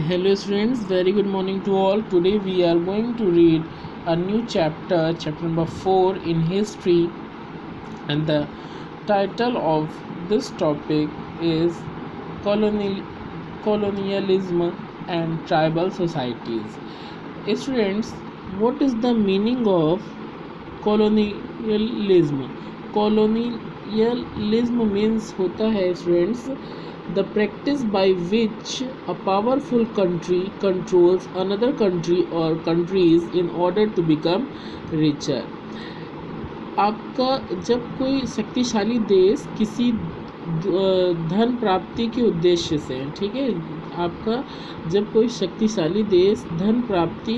Hello students, very good morning to all. Today we are going to read a new chapter, chapter number 4 in history, and the title of this topic is colonial, colonialism and tribal societies. Students, what is the meaning of colonialism? Colonialism means होता है students the practice by which a powerful country controls another country or countries in order to become richer. आपका जब कोई शक्तिशाली देश किसी धन प्राप्ति के उद्देश्य से, ठीक है, आपका जब कोई शक्तिशाली देश धन प्राप्ति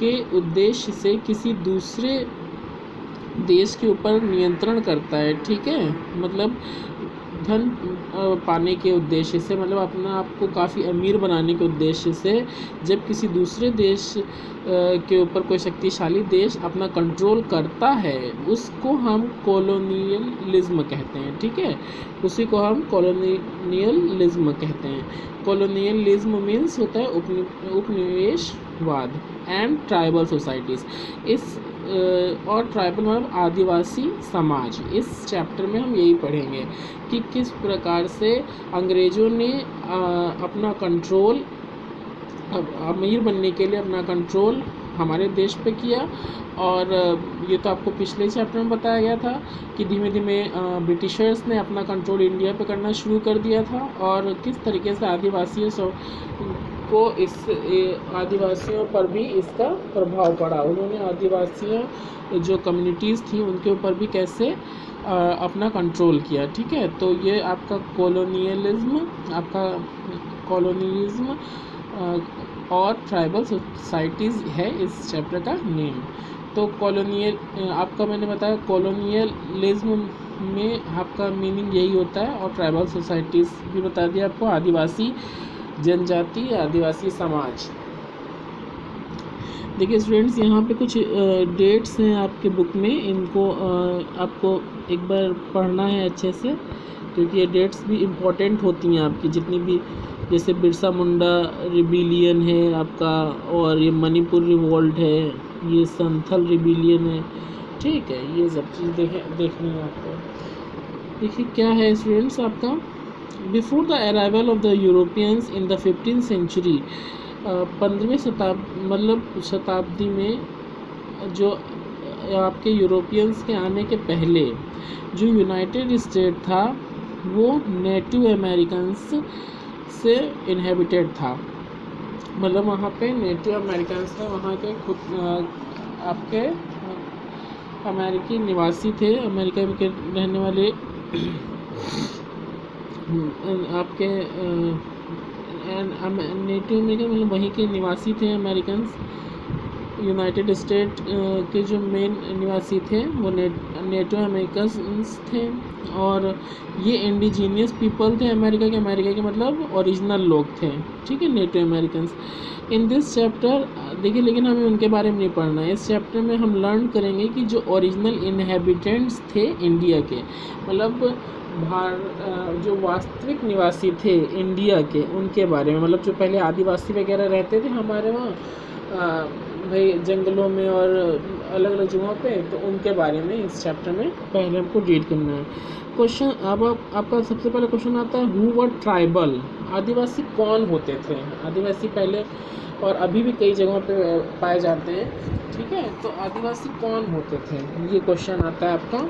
के उद्देश्य से किसी दूसरे देश के ऊपर नियंत्रण करता है, ठीक है, मतलब धन पाने के उद्देश्य से, मतलब अपना आपको काफ़ी अमीर बनाने के उद्देश्य से जब किसी दूसरे देश के ऊपर कोई शक्तिशाली देश अपना कंट्रोल करता है, उसको हम कॉलोनियलिज्म कहते हैं, ठीक है, उसी को हम कॉलोनियलिज्म कहते हैं। कॉलोनियलिज्म मीन्स होता है उपनिवेशवाद एंड ट्राइबल सोसाइटीज़। इस और ट्राइबल मतलब आदिवासी समाज। इस चैप्टर में हम यही पढ़ेंगे कि किस प्रकार से अंग्रेज़ों ने अपना कंट्रोल अमीर बनने के लिए अपना कंट्रोल हमारे देश पे किया। और ये तो आपको पिछले चैप्टर में बताया गया था कि धीमे धीमे ब्रिटिशर्स ने अपना कंट्रोल इंडिया पे करना शुरू कर दिया था, और किस तरीके से आदिवासियों पर भी इसका प्रभाव पड़ा। उन्होंने आदिवासियों जो कम्युनिटीज़ थी उनके ऊपर भी कैसे अपना कंट्रोल किया, ठीक है। तो ये आपका कॉलोनियलिज्म और ट्राइबल सोसाइटीज़ है इस चैप्टर का नेम। तो आपका मैंने बताया कॉलोनियलिज्म में आपका मीनिंग यही होता है, और ट्राइबल सोसाइटीज़ भी बता दिया आपको, आदिवासी जनजाति, आदिवासी समाज। देखिए स्टूडेंट्स, यहाँ पे कुछ डेट्स हैं आपके बुक में, इनको आपको एक बार पढ़ना है अच्छे से, क्योंकि ये डेट्स भी इम्पोर्टेंट होती हैं आपकी, जितनी भी, जैसे बिरसा मुंडा रिबिलियन है आपका, और ये मणिपुर रिवॉल्ट है, ये संथल रिबिलियन है, ठीक है, ये सब चीज़ देखनी है आपको। देखिए क्या है स्टूडेंट्स आपका, before the arrival of the Europeans in the 15th century, 15वीं शताब्दी में जो आपके यूरोपियंस के आने के पहले जो यूनाइटेड स्टेट था वो नेटिव अमेरिकन्स से इनहेबिटेड था। मतलब वहाँ पे नेटिव अमेरिकन्स थे, वहाँ के खुद आपके अमेरिकी निवासी थे, अमेरिका के रहने वाले आपके नेटिव अमेरिकन मतलब वहीं के निवासी थे अमेरिकन्स। यूनाइटेड स्टेट के जो मेन निवासी थे वो नेटिव अमेरिकन्स थे, और ये इंडिजीनियस पीपल थे अमेरिका के मतलब ओरिजिनल लोग थे, ठीक है, native Americans. In this chapter देखिए, लेकिन हमें उनके बारे में नहीं पढ़ना है। इस चैप्टर में हम लर्न करेंगे कि जो ओरिजिनल इनहेबिटेंट्स थे इंडिया के, मतलब जो वास्तविक निवासी थे इंडिया के, उनके बारे में, मतलब जो पहले आदिवासी वगैरह रहते थे हमारे वहाँ भाई जंगलों में और अलग अलग जगहों पे, तो उनके बारे में इस चैप्टर में पहले हमको रीड करना है। क्वेश्चन अब आपका सबसे पहले क्वेश्चन आता है, हु वर ट्राइबल, आदिवासी कौन होते थे। आदिवासी पहले और अभी भी कई जगहों पे पाए जाते हैं, ठीक है, तो आदिवासी कौन होते थे, ये क्वेश्चन आता है आपका।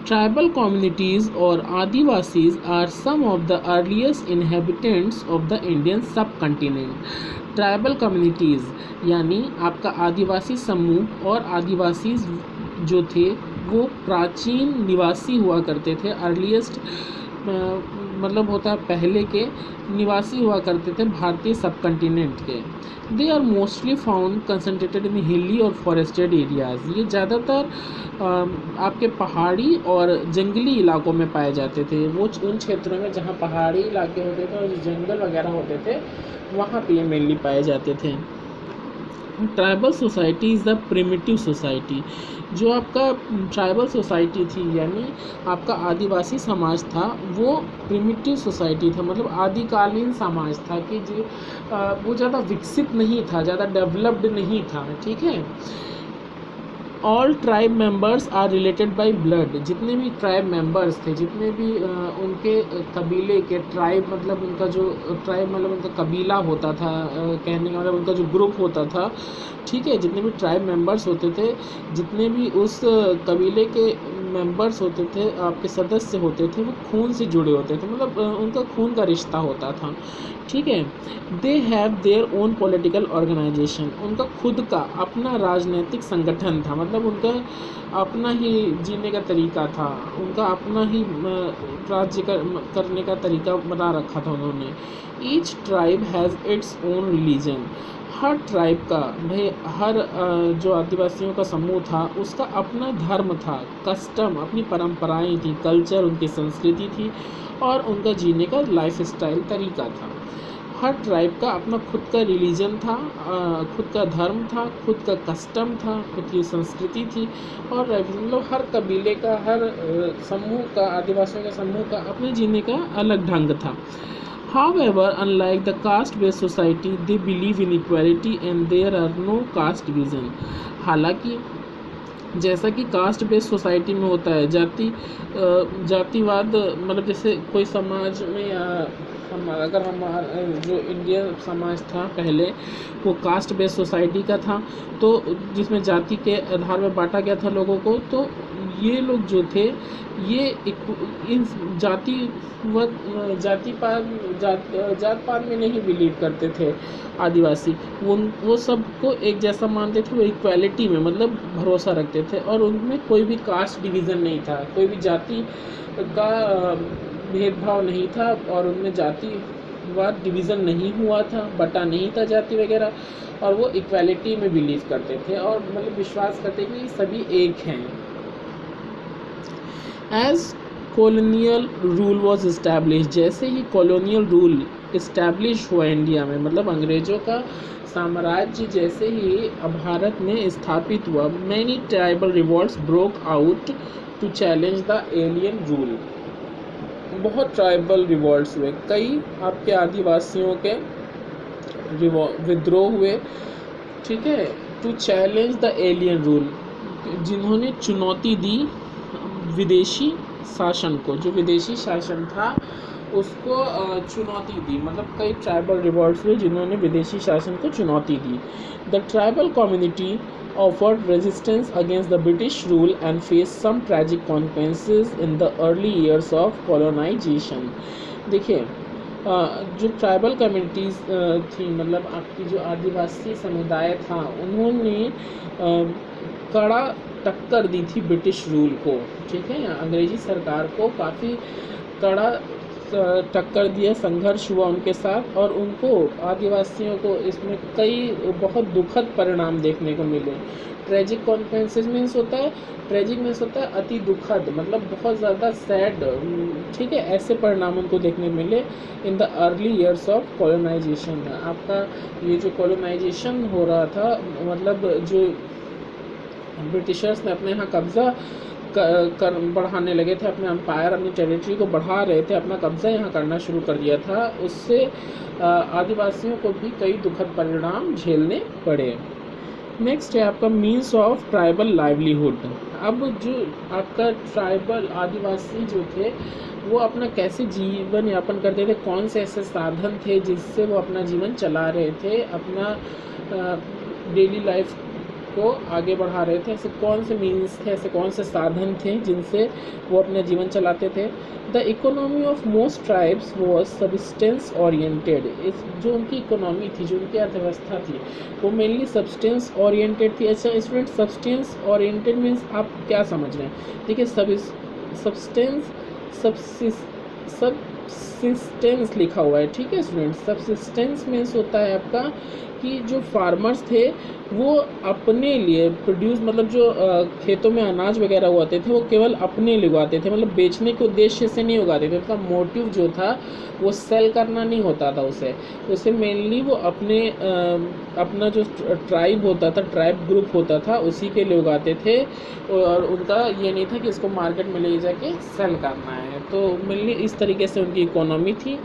Tribal communities or Adivasis are some of the earliest inhabitants of the Indian subcontinent. Tribal communities यानी आपका आदिवासी समूह और आदिवासी जो थे वो प्राचीन निवासी हुआ करते थे, अर्लीस्ट मतलब होता है पहले के निवासी हुआ करते थे भारतीय सब कंटिनेंट के। They are mostly found concentrated in hilly और फॉरेस्टेड एरियाज़। ये ज़्यादातर आपके पहाड़ी और जंगली इलाकों में पाए जाते थे। वो उन क्षेत्रों में जहाँ पहाड़ी इलाके होते थे और जंगल वगैरह होते थे, वहाँ पे ये मेनली पाए जाते थे। Tribal society is the primitive society. जो आपका ट्राइबल सोसाइटी थी यानी आपका आदिवासी समाज था, वो प्रिमिटिव सोसाइटी था, मतलब आदिकालीन समाज था कि जो वो ज़्यादा विकसित नहीं था, ज़्यादा डेवलप्ड नहीं था, ठीक है। All tribe members are related by blood. जितने भी ट्राइब मेंबर्स थे, जितने भी उनके कबीले के, ट्राइब मतलब उनका जो ट्राइब मतलब उनका कबीला होता था, कहने का मतलब उनका जो ग्रुप होता था, ठीक है, जितने भी ट्राइब मेंबर्स होते थे, जितने भी उस कबीले के मेंबर्स होते थे, आपके सदस्य होते थे, वो खून से जुड़े होते थे, मतलब उनका खून का रिश्ता होता था, ठीक है। They have their own political organisation. उनका खुद का अपना राजनीतिक संगठन था, मतलब उनका अपना ही जीने का तरीका था, उनका अपना ही राज्य करने का तरीका बना रखा था उन्होंने। Each tribe has its own religion. Her tribe का भाई, हर जो आदिवासियों का समूह था उसका अपना धर्म था, कस्टम, अपनी परंपराएं थी, कल्चर, उनकी संस्कृति थी और उनका जीने का लाइफ स्टाइल तरीका था। हर ट्राइब का अपना खुद का रिलीजन था, खुद का धर्म था, खुद का कस्टम था, खुद की संस्कृति थी और मतलब हर कबीले का, हर समूह का, आदिवासियों के समूह का अपने जीने का अलग ढंग था। However, unlike the caste-based society, they believe in equality and there are no caste division. हालांकि जैसा कि कास्ट बेस्ड सोसाइटी में होता है, जातिवाद, मतलब जैसे कोई समाज में अगर हमारा जो इंडियन समाज था पहले, वो कास्ट बेस्ड सोसाइटी का था, तो जिसमें जाति के आधार में बांटा गया था लोगों को, तो ये लोग जो थे ये इन जात पात में नहीं बिलीव करते थे आदिवासी। वो सबको एक जैसा मानते थे, वो इक्वालिटी में मतलब भरोसा रखते थे और उनमें कोई भी कास्ट डिवीज़न नहीं था, कोई भी जाति का भेदभाव नहीं था और उनमें जातिवाद डिवीज़न नहीं हुआ था, बटा नहीं था जाति वगैरह, और वो इक्वालिटी में बिलीव करते थे और मतलब विश्वास करते कि सभी एक हैं। As colonial rule was establish, जैसे ही कॉलोनियल रूल इस्टेब्लिश हुआ इंडिया में, मतलब अंग्रेज़ों का साम्राज्य जैसे ही भारत में स्थापित हुआ, many tribal revolts broke out to challenge the alien rule. बहुत ट्राइबल रिवॉल्ट्स हुए, कई आपके आदिवासियों के विद्रोह हुए, ठीक है, to challenge the alien rule, जिन्होंने चुनौती दी विदेशी शासन को, जो विदेशी शासन था उसको चुनौती दी, मतलब कई ट्राइबल रिवॉल्ट्स हुए जिन्होंने विदेशी शासन को चुनौती दी। The tribal community offered resistance against the British rule and faced some tragic consequences in the early years of colonization. देखिए, जो ट्राइबल कम्युनिटीज़ थी, मतलब आपकी जो आदिवासी समुदाय था, उन्होंने कड़ा टक्कर दी थी ब्रिटिश रूल को, ठीक है, अंग्रेजी सरकार को काफ़ी कड़ा टक्कर दिया, संघर्ष हुआ उनके साथ और उनको, आदिवासियों को इसमें कई बहुत दुखद परिणाम देखने को मिले। ट्रेजिक कॉन्सिक्वेंसेस मीन्स होता है, ट्रेजिक मीन्स होता है अति दुखद, मतलब बहुत ज़्यादा सैड, ठीक है, ऐसे परिणाम उनको देखने को मिले in the early years of colonisation. आपका ये जो कॉलोनाइजेशन हो रहा था, मतलब जो ब्रिटिशर्स ने अपने यहाँ कब्ज़ा बढ़ाने लगे थे, अपने एम्पायर, अपनी टेरिटरी को बढ़ा रहे थे, अपना कब्ज़ा यहाँ करना शुरू कर दिया था, उससे आदिवासियों को भी कई दुखद परिणाम झेलने पड़े। नेक्स्ट है आपका मीन्स ऑफ ट्राइबल लाइवलीहुड। अब जो आपका ट्राइबल आदिवासी जो थे वो अपना कैसे जीवन यापन करते थे, कौन से ऐसे साधन थे जिससे वो अपना जीवन चला रहे थे, अपना डेली लाइफ को आगे बढ़ा रहे थे, ऐसे कौन से मीन्स थे, ऐसे कौन से साधन थे जिनसे वो अपना जीवन चलाते थे। The economy of most tribes was substance oriented. इस जो उनकी इकोनॉमी थी, जो उनकी अर्थव्यवस्था थी, वो मेनली सब्सटेंस ओरिएंटेड थी। अच्छा स्टूडेंट, सब्सटेंस ओरिएंटेड मीन्स आप क्या समझ रहे हैं? देखिए, सब्सटेंस सबसिस्टेंस लिखा हुआ है, ठीक है स्टूडेंट। सबसिस्टेंस मीन्स होता है आपका कि जो फार्मर्स थे वो अपने लिए प्रोड्यूस, मतलब जो खेतों में अनाज वगैरह उगाते थे वो केवल अपने लिए उगाते थे, मतलब बेचने के उद्देश्य से नहीं उगाते थे। उनका मोटिव जो था वो सेल करना नहीं होता था उसे मेनली वो अपना जो ट्राइब होता था, ट्राइब ग्रुप होता था, उसी के लिए उगाते थे। और उनका ये नहीं था कि इसको मार्केट में ले जाके सेल करना है। तो मेनली इस तरीके से उनकी इकोनॉमी थी।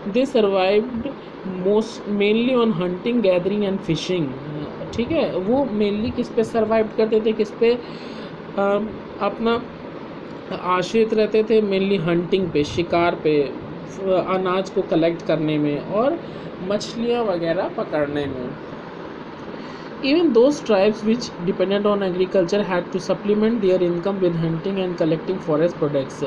They survived most mainly on hunting, gathering and fishing, ठीक है। वो मेनली किस पे सर्वाइव करते थे, किस पे अपना आश्रित रहते थे, मेनली हंटिंग पे, शिकार पे, अनाज को कलेक्ट करने में और मछलियाँ वगैरह पकड़ने में। Even those tribes which depended on agriculture had to supplement their income with hunting and collecting forest products.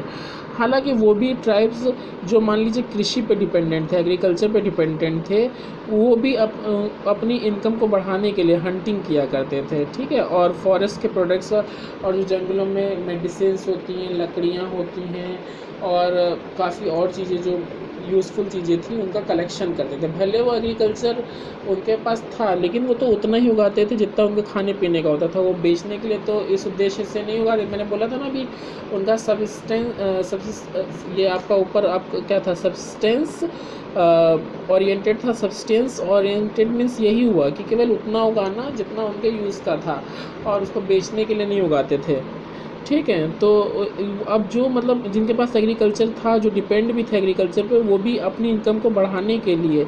हालांकि वो भी ट्राइब्स जो मान लीजिए कृषि पे डिपेंडेंट थे, एग्रीकल्चर पे डिपेंडेंट थे, वो भी अपनी इनकम को बढ़ाने के लिए हंटिंग किया करते थे, ठीक है। और फॉरेस्ट के प्रोडक्ट्स और जो जंगलों में मेडिसिन्स होती हैं, लकड़ियाँ होती हैं और काफ़ी और चीज़ें जो यूज़फुल चीज़ें थी उनका कलेक्शन करते थे। भले वो एग्रीकल्चर उनके पास था लेकिन वो तो उतना ही उगाते थे जितना उनके खाने पीने का होता था, वो बेचने के लिए तो इस उद्देश्य से नहीं उगाते। मैंने बोला था ना अभी उनका ये आपका ऊपर आप क्या था, सब्सटेंस ओरिएंटेड था। सब्सटेंस ओरिएंटेड मीन्स यही हुआ कि केवल उतना उगाना जितना उनके यूज़ का था और उसको बेचने के लिए नहीं उगाते थे, ठीक है। तो अब जो मतलब जिनके पास एग्रीकल्चर था, जो डिपेंड भी थे एग्रीकल्चर पे, वो भी अपनी इनकम को बढ़ाने के लिए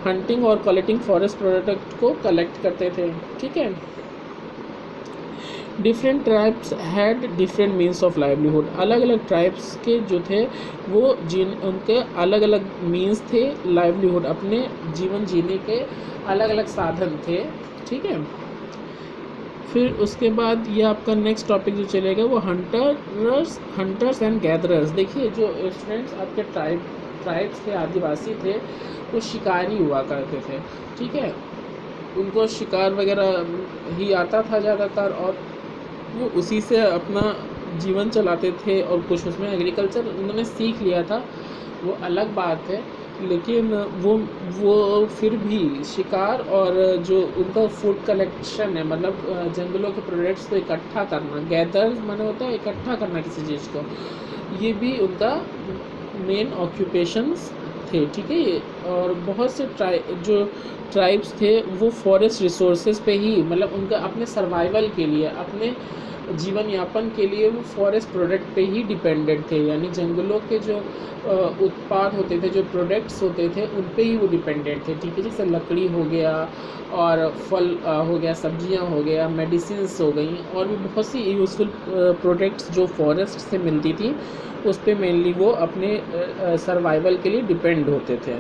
हंटिंग और कलेक्टिंग फॉरेस्ट प्रोडक्ट को कलेक्ट करते थे, ठीक है। Different tribes had different means of livelihood. अलग अलग ट्राइब्स के जो थे वो उनके अलग अलग मीन्स थे, लाइवलीहुड अपने जीवन जीने के अलग अलग साधन थे, ठीक है। फिर उसके बाद ये आपका नेक्स्ट टॉपिक जो चलेगा वो हंटर्स एंड गैदरर्स। देखिए जो स्टूडेंट्स आपके ट्राइब्स थे, आदिवासी थे, वो शिकारी हुआ करते थे, ठीक है। उनको शिकार वगैरह ही आता था ज़्यादातर और वो उसी से अपना जीवन चलाते थे और कुछ उसमें एग्रीकल्चर उन्होंने सीख लिया था, वो अलग बात है। लेकिन वो फिर भी शिकार और जो उनका फूड कलेक्शन है, मतलब जंगलों के प्रोडक्ट्स को इकट्ठा करना, गैदर माने होता है इकट्ठा करना किसी चीज़ को, ये भी उनका मेन ऑक्यूपेशंस थे, ठीक है। और बहुत से जो ट्राइब्स थे वो फॉरेस्ट रिसोर्सेज पे ही, मतलब उनका अपने सर्वाइवल के लिए, अपने जीवन यापन के लिए वो फॉरेस्ट प्रोडक्ट पे ही डिपेंडेंट थे। यानी जंगलों के जो उत्पाद होते थे, जो प्रोडक्ट्स होते थे, उन पे ही वो डिपेंडेंट थे, ठीक है। जैसे लकड़ी हो गया और फल हो गया, सब्जियां हो गया, मेडिसिन्स हो गई और भी बहुत सी यूज़फुल प्रोडक्ट्स जो फॉरेस्ट से मिलती थी, उस पे मेनली वो अपने सर्वाइवल के लिए डिपेंड होते थे।